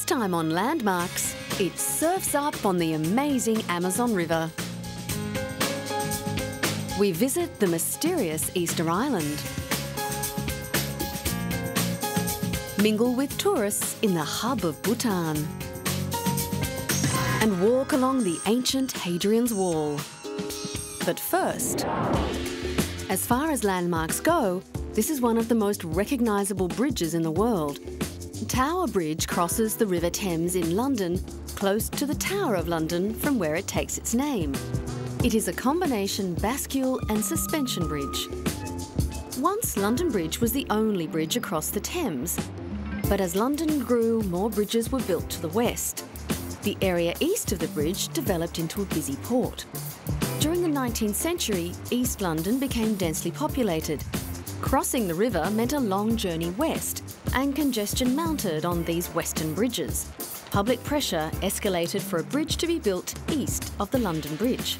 This time on Landmarks, it surfs up on the amazing Amazon River. We visit the mysterious Easter Island. Mingle with tourists in the hub of Bhutan. And walk along the ancient Hadrian's Wall. But first, as far as landmarks go, this is one of the most recognisable bridges in the world. Tower Bridge crosses the River Thames in London, close to the Tower of London from where it takes its name. It is a combination bascule and suspension bridge. Once London Bridge was the only bridge across the Thames, but as London grew, more bridges were built to the west. The area east of the bridge developed into a busy port. During the 19th century, East London became densely populated. Crossing the river meant a long journey west, and congestion mounted on these western bridges. Public pressure escalated for a bridge to be built east of the London Bridge.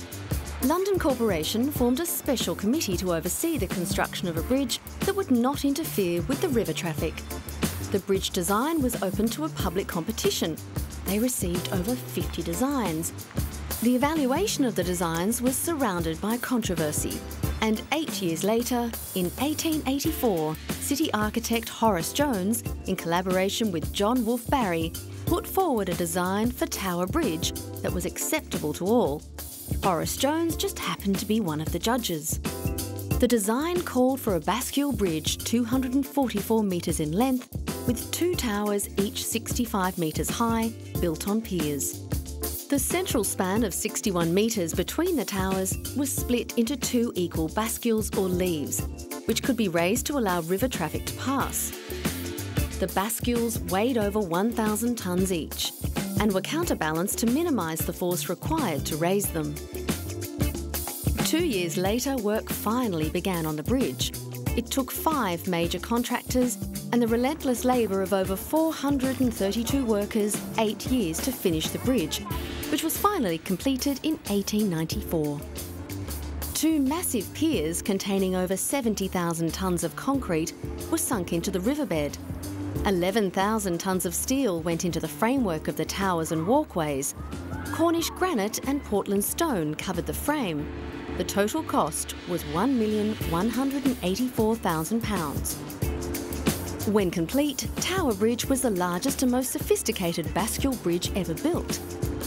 London Corporation formed a special committee to oversee the construction of a bridge that would not interfere with the river traffic. The bridge design was open to a public competition. They received over 50 designs. The evaluation of the designs was surrounded by controversy. And 8 years later, in 1884, city architect Horace Jones, in collaboration with John Wolfe Barry, put forward a design for Tower Bridge that was acceptable to all. Horace Jones just happened to be one of the judges. The design called for a bascule bridge 244 metres in length, with two towers each 65 metres high, built on piers. The central span of 61 metres between the towers was split into two equal bascules or leaves, which could be raised to allow river traffic to pass. The bascules weighed over 1,000 tonnes each and were counterbalanced to minimise the force required to raise them. 2 years later, work finally began on the bridge. It took 5 major contractors and the relentless labour of over 432 workers 8 years to finish the bridge, which was finally completed in 1894. 2 massive piers containing over 70,000 tonnes of concrete were sunk into the riverbed. 11,000 tonnes of steel went into the framework of the towers and walkways. Cornish granite and Portland stone covered the frame. The total cost was £1,184,000. When complete, Tower Bridge was the largest and most sophisticated bascule bridge ever built.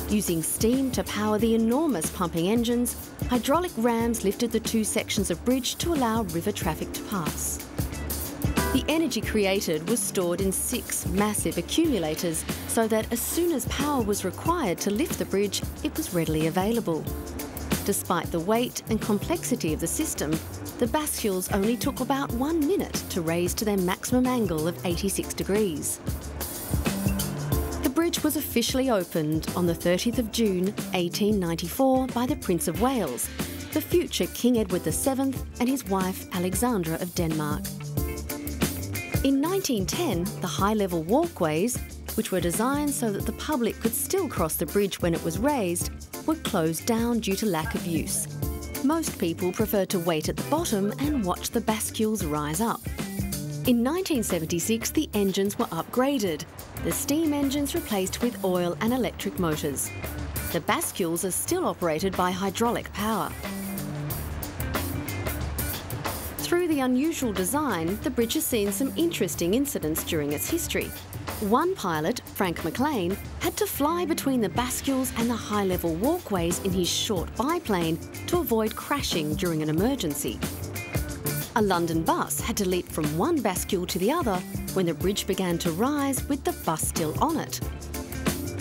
Using steam to power the enormous pumping engines, hydraulic rams lifted the 2 sections of bridge to allow river traffic to pass. The energy created was stored in 6 massive accumulators so that as soon as power was required to lift the bridge, it was readily available. Despite the weight and complexity of the system, the bascules only took about 1 minute to raise to their maximum angle of 86 degrees. The bridge was officially opened on the 30th of June 1894 by the Prince of Wales, the future King Edward VII and his wife Alexandra of Denmark. In 1910, the high-level walkways, which were designed so that the public could still cross the bridge when it was raised, were closed down due to lack of use. Most people preferred to wait at the bottom and watch the bascules rise up. In 1976, the engines were upgraded, the steam engines replaced with oil and electric motors. The bascules are still operated by hydraulic power. Through the unusual design, the bridge has seen some interesting incidents during its history. One pilot, Frank McLean, had to fly between the bascules and the high-level walkways in his short biplane to avoid crashing during an emergency. A London bus had to leap from one bascule to the other when the bridge began to rise with the bus still on it.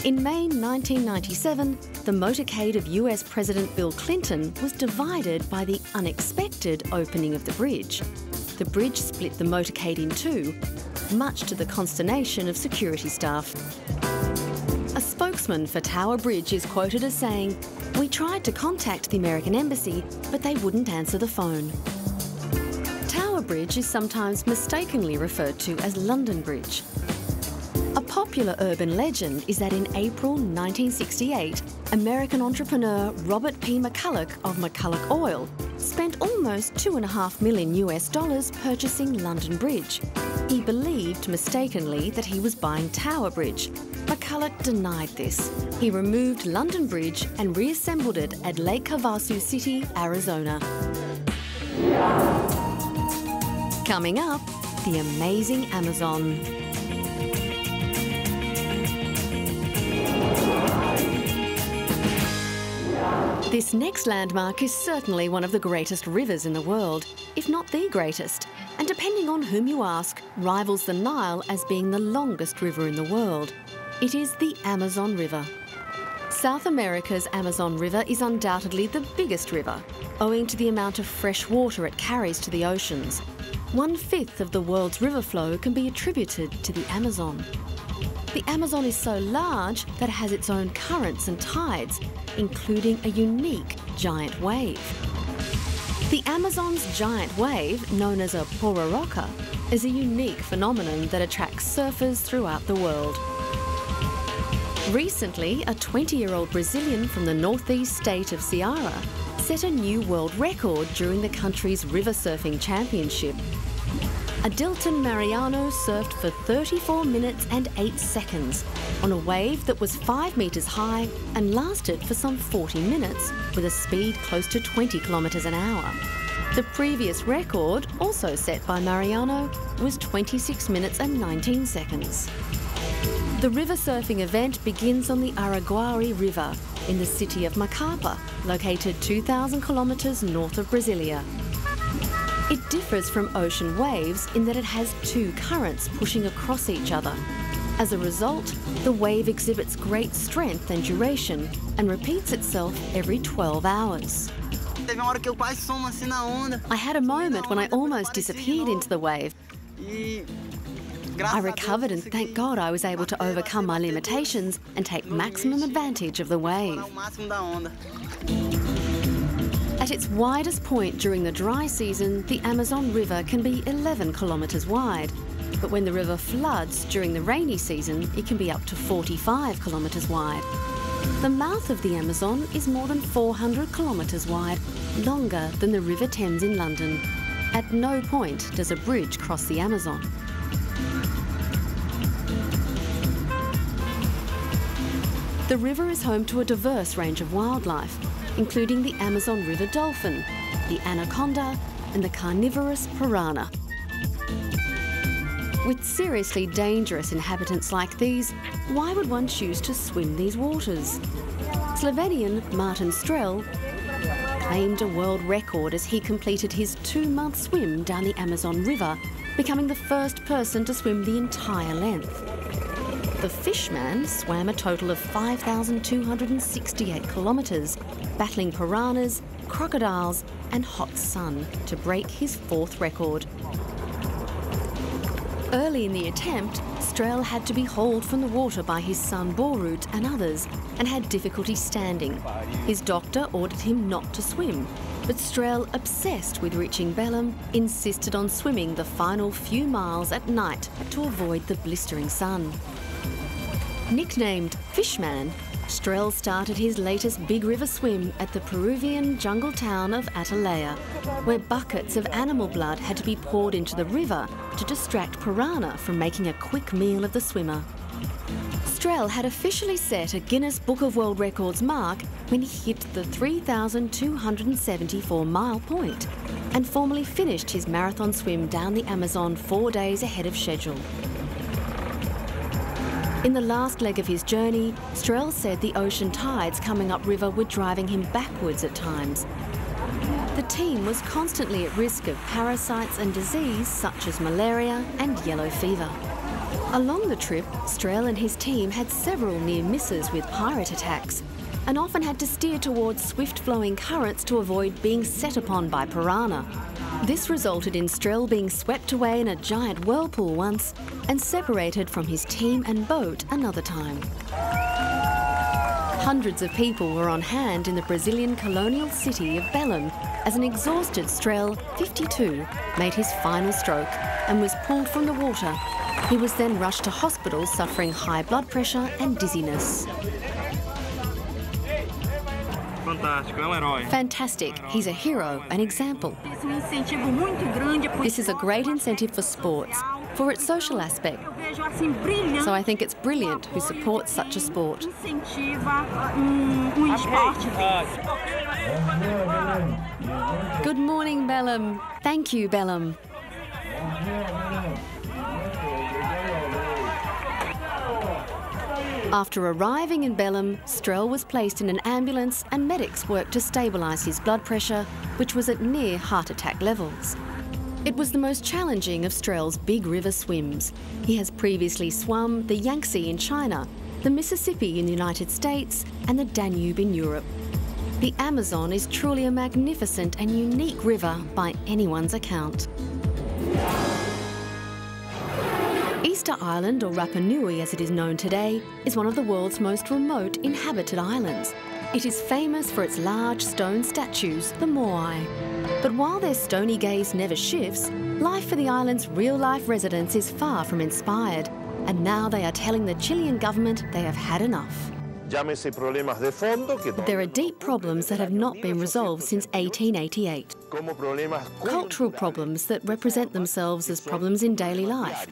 In May 1997, the motorcade of US President Bill Clinton was divided by the unexpected opening of the bridge. The bridge split the motorcade in two, much to the consternation of security staff. A spokesman for Tower Bridge is quoted as saying, "We tried to contact the American Embassy, but they wouldn't answer the phone." Tower Bridge is sometimes mistakenly referred to as London Bridge. A popular urban legend is that in April 1968, American entrepreneur Robert P. McCulloch of McCulloch Oil spent almost $2.5 million purchasing London Bridge. He believed mistakenly that he was buying Tower Bridge, McCulloch denied this. He removed London Bridge and reassembled it at Lake Havasu City, Arizona. Coming up, the amazing Amazon. This next landmark is certainly one of the greatest rivers in the world, if not the greatest, and depending on whom you ask, rivals the Nile as being the longest river in the world. It is the Amazon River. South America's Amazon River is undoubtedly the biggest river, owing to the amount of fresh water it carries to the oceans. 1/5 of the world's river flow can be attributed to the Amazon. The Amazon is so large that it has its own currents and tides, including a unique giant wave. The Amazon's giant wave, known as a pororoca, is a unique phenomenon that attracts surfers throughout the world. Recently, a 20-year-old Brazilian from the northeast state of Ceará set a new world record during the country's river surfing championship. Adilton Mariano surfed for 34 minutes and 8 seconds on a wave that was 5 metres high and lasted for some 40 minutes with a speed close to 20 kilometres an hour. The previous record, also set by Mariano, was 26 minutes and 19 seconds. The river surfing event begins on the Araguari River in the city of Macapa, located 2,000 kilometres north of Brasilia. It differs from ocean waves in that it has two currents pushing across each other. As a result, the wave exhibits great strength and duration and repeats itself every 12 hours. I had a moment when I almost disappeared into the wave. I recovered and thank God I was able to overcome my limitations and take maximum advantage of the wave. At its widest point during the dry season, the Amazon River can be 11 kilometres wide. But when the river floods during the rainy season, it can be up to 45 kilometres wide. The mouth of the Amazon is more than 400 kilometres wide, longer than the River Thames in London. At no point does a bridge cross the Amazon. The river is home to a diverse range of wildlife, including the Amazon River dolphin, the anaconda, and the carnivorous piranha. With seriously dangerous inhabitants like these, why would one choose to swim these waters? Slovenian Martin Strel claimed a world record as he completed his 2-month swim down the Amazon River, becoming the first person to swim the entire length. The Fishman swam a total of 5,268 kilometres, battling piranhas, crocodiles and hot sun to break his 4th record. Early in the attempt, Strel had to be hauled from the water by his son Borut and others and had difficulty standing. His doctor ordered him not to swim, but Strel, obsessed with reaching Belém, insisted on swimming the final few miles at night to avoid the blistering sun. Nicknamed Fishman, Strel started his latest big river swim at the Peruvian jungle town of Atalaya, where buckets of animal blood had to be poured into the river to distract piranha from making a quick meal of the swimmer. Strel had officially set a Guinness Book of World Records mark when he hit the 3,274-mile point and formally finished his marathon swim down the Amazon 4 days ahead of schedule. In the last leg of his journey, Strel said the ocean tides coming upriver were driving him backwards at times. The team was constantly at risk of parasites and disease such as malaria and yellow fever. Along the trip, Strel and his team had several near misses with pirate attacks and often had to steer towards swift-flowing currents to avoid being set upon by piranha. This resulted in Strel being swept away in a giant whirlpool once and separated from his team and boat another time. Hundreds of people were on hand in the Brazilian colonial city of Belém as an exhausted Strel, 52, made his final stroke and was pulled from the water. He was then rushed to hospital suffering high blood pressure and dizziness. Fantastic. He's a hero, an example. This is a great incentive for sports, for its social aspect. So I think it's brilliant who supports such a sport. Good morning, Belem. Thank you, Belem. After arriving in Belem, Strel was placed in an ambulance and medics worked to stabilise his blood pressure, which was at near heart attack levels. It was the most challenging of Strel's big river swims. He has previously swum the Yangtze in China, the Mississippi in the United States and the Danube in Europe. The Amazon is truly a magnificent and unique river by anyone's account. Easter Island, or Rapa Nui as it is known today, is one of the world's most remote inhabited islands. It is famous for its large stone statues, the Moai. But while their stony gaze never shifts, life for the island's real-life residents is far from inspired, and now they are telling the Chilean government they have had enough. There are deep problems that have not been resolved since 1888. Cultural problems that represent themselves as problems in daily life.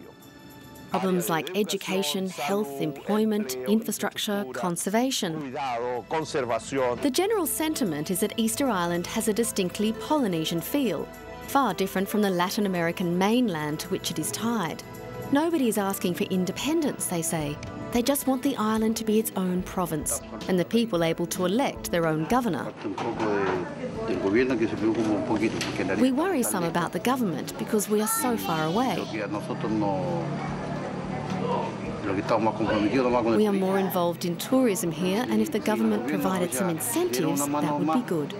Problems like education, health, employment, infrastructure, conservation. The general sentiment is that Easter Island has a distinctly Polynesian feel, far different from the Latin American mainland to which it is tied. Nobody is asking for independence, they say. They just want the island to be its own province and the people able to elect their own governor. We worry some about the government because we are so far away. We are more involved in tourism here, and if the government provided some incentives, that would be good.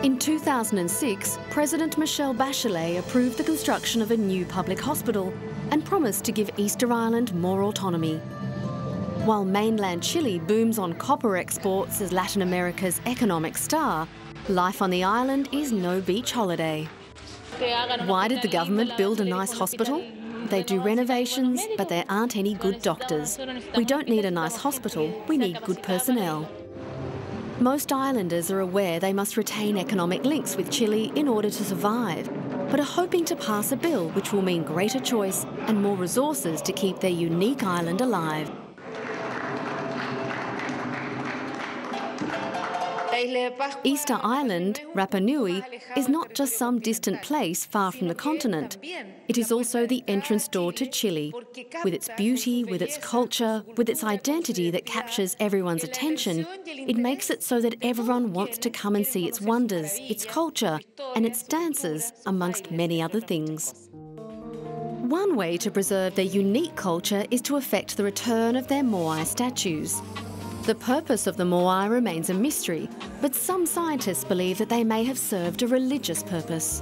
In 2006, President Michelle Bachelet approved the construction of a new public hospital and promised to give Easter Island more autonomy. While mainland Chile booms on copper exports as Latin America's economic star, life on the island is no beach holiday. Why did the government build a nice hospital? They do renovations, but there aren't any good doctors. We don't need a nice hospital, we need good personnel. Most islanders are aware they must retain economic links with Chile in order to survive, but are hoping to pass a bill which will mean greater choice and more resources to keep their unique island alive. Easter Island, Rapa Nui, is not just some distant place far from the continent. It is also the entrance door to Chile, with its beauty, with its culture, with its identity that captures everyone's attention. It makes it so that everyone wants to come and see its wonders, its culture, and its dances, amongst many other things. One way to preserve their unique culture is to effect the return of their Moai statues. The purpose of the Moai remains a mystery, but some scientists believe that they may have served a religious purpose.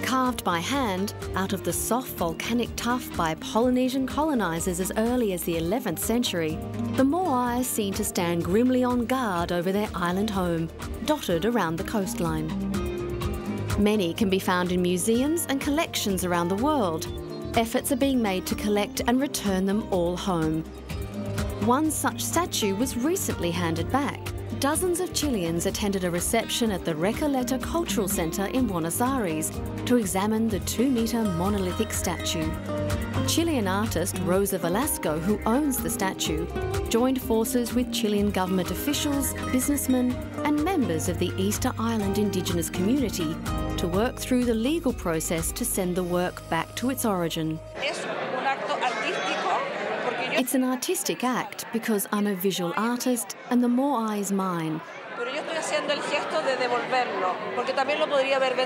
Carved by hand, out of the soft volcanic tuff by Polynesian colonisers as early as the 11th century, the Moai are seen to stand grimly on guard over their island home, dotted around the coastline. Many can be found in museums and collections around the world. Efforts are being made to collect and return them all home. One such statue was recently handed back. Dozens of Chileans attended a reception at the Recoleta Cultural Centre in Buenos Aires to examine the 2-metre monolithic statue. Chilean artist Rosa Velasco, who owns the statue, joined forces with Chilean government officials, businessmen and members of the Easter Island indigenous community to work through the legal process to send the work back to its origin. It's an artistic act because I'm a visual artist and the Moai is mine.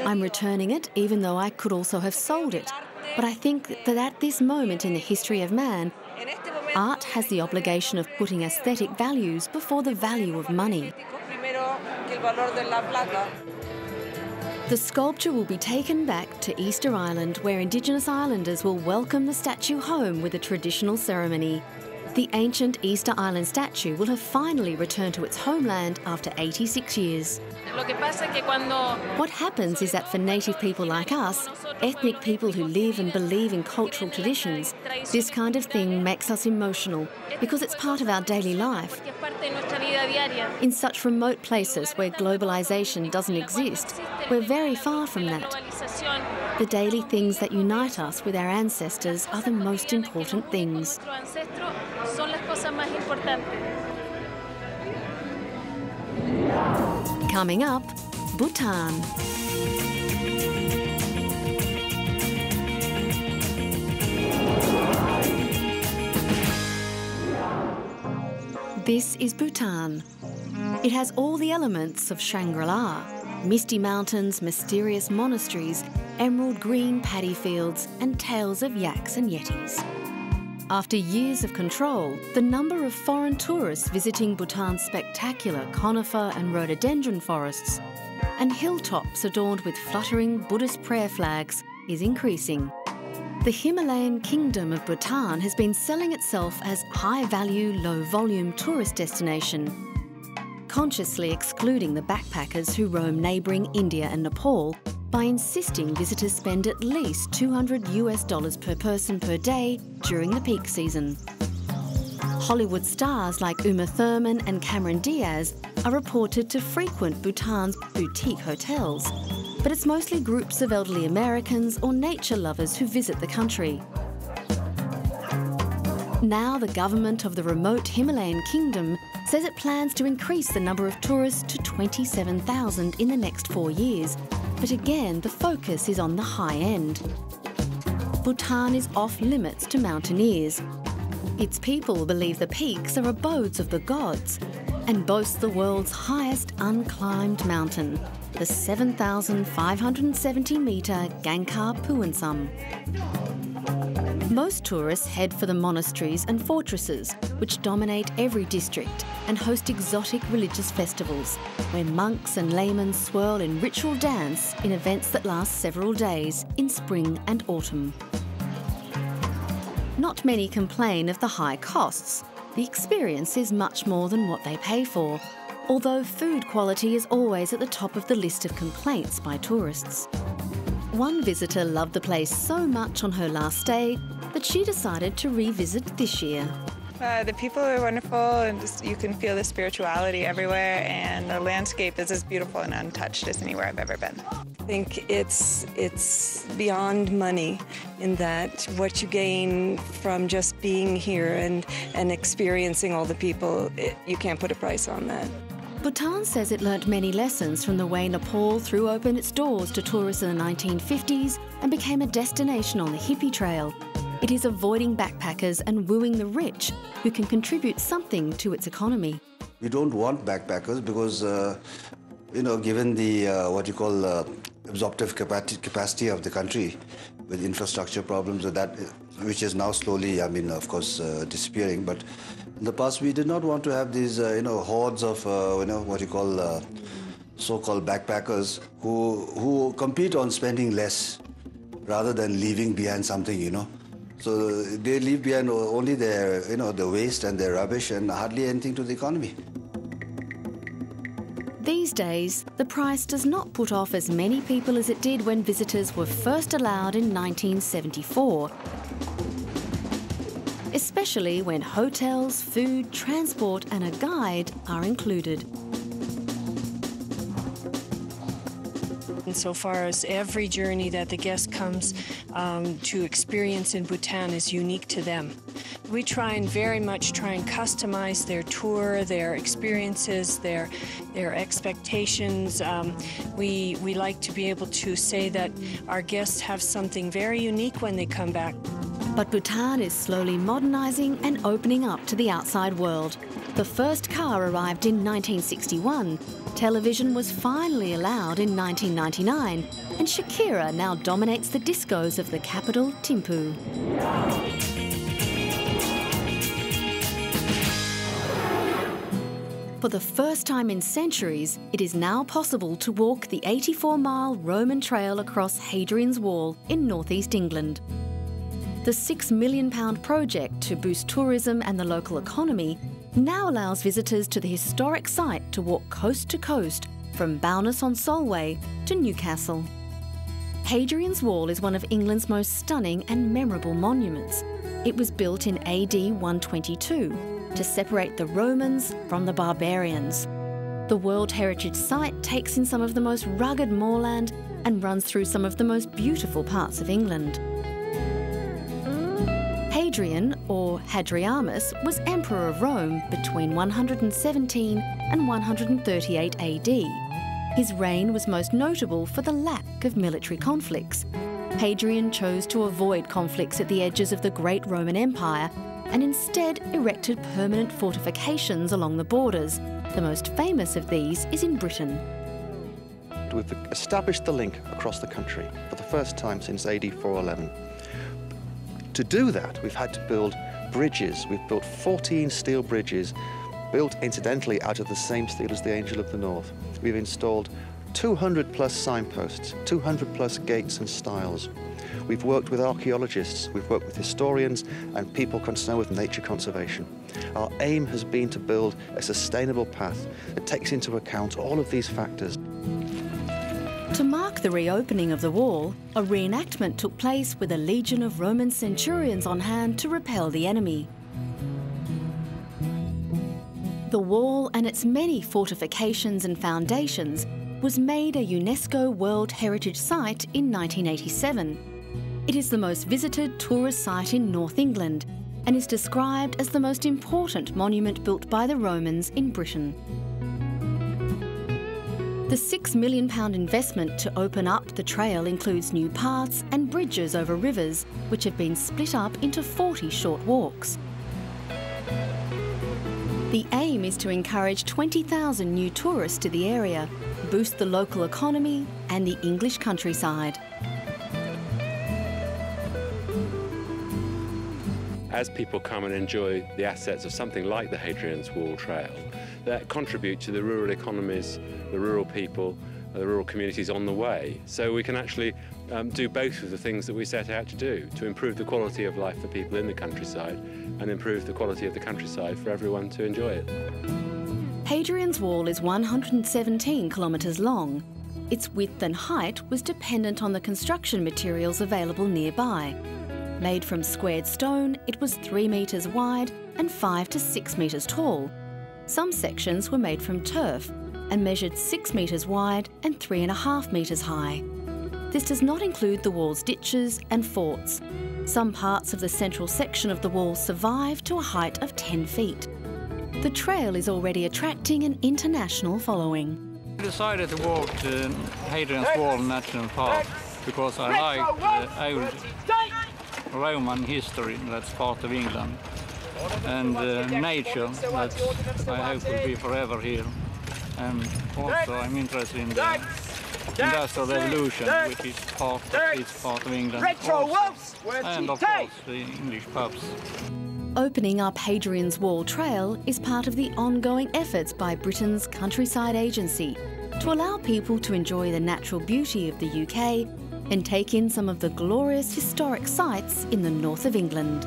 I'm returning it even though I could also have sold it. But I think that at this moment in the history of man, art has the obligation of putting aesthetic values before the value of money. The sculpture will be taken back to Easter Island, where Indigenous islanders will welcome the statue home with a traditional ceremony. The ancient Easter Island statue will have finally returned to its homeland after 86 years. What happens is that for native people like us, ethnic people who live and believe in cultural traditions, this kind of thing makes us emotional because it's part of our daily life. In such remote places where globalisation doesn't exist, we're very far from that. The daily things that unite us with our ancestors are the most important things. Coming up, Bhutan. This is Bhutan. It has all the elements of Shangri-La: misty mountains, mysterious monasteries, emerald green paddy fields, and tales of yaks and yetis. After years of control, the number of foreign tourists visiting Bhutan's spectacular conifer and rhododendron forests and hilltops adorned with fluttering Buddhist prayer flags is increasing. The Himalayan kingdom of Bhutan has been selling itself as high-value, low-volume tourist destination, consciously excluding the backpackers who roam neighbouring India and Nepal by insisting visitors spend at least $200 per person per day during the peak season. Hollywood stars like Uma Thurman and Cameron Diaz are reported to frequent Bhutan's boutique hotels, but it's mostly groups of elderly Americans or nature lovers who visit the country. Now the government of the remote Himalayan kingdom says it plans to increase the number of tourists to 27,000 in the next 4 years, but again the focus is on the high end. Bhutan is off limits to mountaineers. Its people believe the peaks are abodes of the gods and boasts the world's highest unclimbed mountain, the 7,570-metre Gangkar Puensum. Most tourists head for the monasteries and fortresses, which dominate every district and host exotic religious festivals, where monks and laymen swirl in ritual dance in events that last several days in spring and autumn. Not many complain of the high costs. The experience is much more than what they pay for, although food quality is always at the top of the list of complaints by tourists. One visitor loved the place so much on her last stay that she decided to revisit this year. The people are wonderful, and just, you can feel the spirituality everywhere, and the landscape is as beautiful and untouched as anywhere I've ever been. I think it's beyond money in that what you gain from just being here and experiencing all the people, you can't put a price on that. Bhutan says it learnt many lessons from the way Nepal threw open its doors to tourists in the 1950s and became a destination on the hippie trail. It is avoiding backpackers and wooing the rich who can contribute something to its economy. We don't want backpackers because, given the absorptive capacity of the country with infrastructure problems, which is now slowly, disappearing. But in the past, we did not want to have these, hordes of, so-called backpackers who compete on spending less rather than leaving behind something, So they leave behind only their, the waste and their rubbish and hardly anything to the economy. These days, the price does not put off as many people as it did when visitors were first allowed in 1974. Especially when hotels, food, transport and a guide are included. Insofar as every journey that the guest comes to experience in Bhutan is unique to them. We very much try and customize their tour, their experiences, their expectations. We like to be able to say that our guests have something very unique when they come back. But Bhutan is slowly modernising and opening up to the outside world. The first car arrived in 1961. Television was finally allowed in 1999, and Shakira now dominates the discos of the capital, Thimphu. For the first time in centuries, it is now possible to walk the 84-mile Roman trail across Hadrian's Wall in northeast England. The £6 million project to boost tourism and the local economy now allows visitors to the historic site to walk coast to coast from Bowness-on-Solway to Newcastle. Hadrian's Wall is one of England's most stunning and memorable monuments. It was built in AD 122 to separate the Romans from the barbarians. The World Heritage Site takes in some of the most rugged moorland and runs through some of the most beautiful parts of England. Hadrian, or Hadrianus, was Emperor of Rome between 117 and 138 AD. His reign was most notable for the lack of military conflicts. Hadrian chose to avoid conflicts at the edges of the great Roman Empire and instead erected permanent fortifications along the borders. The most famous of these is in Britain. We've established the link across the country for the first time since AD 411. To do that, we've had to build bridges. We've built 14 steel bridges, built incidentally out of the same steel as the Angel of the North. We've installed 200 plus signposts, 200 plus gates and stiles. We've worked with archaeologists, we've worked with historians and people concerned with nature conservation. Our aim has been to build a sustainable path that takes into account all of these factors. To mark the reopening of the wall, a reenactment took place with a legion of Roman centurions on hand to repel the enemy. The wall and its many fortifications and foundations was made a UNESCO World Heritage Site in 1987. It is the most visited tourist site in North England and is described as the most important monument built by the Romans in Britain. The £6 million investment to open up the trail includes new paths and bridges over rivers, which have been split up into 40 short walks. The aim is to encourage 20,000 new tourists to the area, boost the local economy and the English countryside. As people come and enjoy the assets of something like the Hadrian's Wall Trail, that contribute to the rural economies, the rural people, the rural communities on the way. So we can actually do both of the things that we set out to do, to improve the quality of life for people in the countryside and improve the quality of the countryside for everyone to enjoy it. Hadrian's Wall is 117 kilometres long. Its width and height was dependent on the construction materials available nearby. Made from squared stone, it was 3 metres wide and 5 to 6 metres tall. Some sections were made from turf and measured 6 metres wide and 3.5 metres high. This does not include the wall's ditches and forts. Some parts of the central section of the wall survive to a height of 10 feet. The trail is already attracting an international following. I decided to walk the Hadrian's Wall National Park because I like the old Roman history that's part of England and nature that I hope will be forever here. And also I'm interested in the Industrial Revolution, which is part of England also. And of course the English pubs. Opening up Hadrian's Wall Trail is part of the ongoing efforts by Britain's Countryside Agency to allow people to enjoy the natural beauty of the UK and take in some of the glorious historic sites in the north of England.